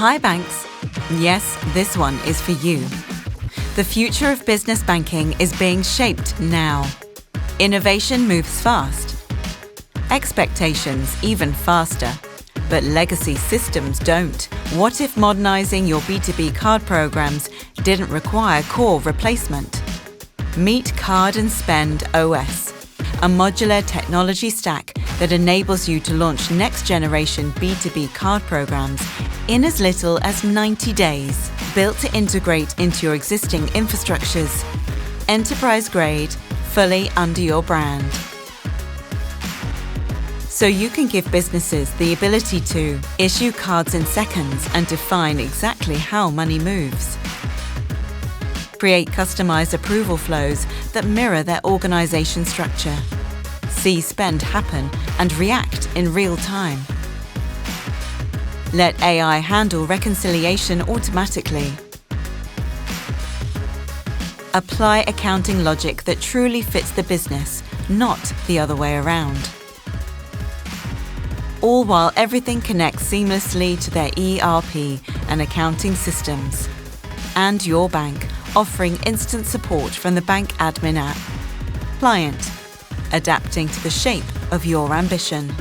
Hi banks! Yes, this one is for you. The future of business banking is being shaped now. Innovation moves fast. Expectations even faster. But legacy systems don't. What if modernizing your B2B card programs didn't require core replacement? Meet Card and Spend OS, a modular technology stack that enables you to launch next-generation B2B card programs in as little as 90 days, built to integrate into your existing infrastructures, enterprise-grade, fully under your brand. So you can give businesses the ability to issue cards in seconds and define exactly how money moves. Create customized approval flows that mirror their organization structure. See spend happen and react in real time. Let AI handle reconciliation automatically. Apply accounting logic that truly fits the business, not the other way around. All while everything connects seamlessly to their ERP and accounting systems. And your bank, offering instant support from the Bank Admin app. Pliant, adapting to the shape of your ambition.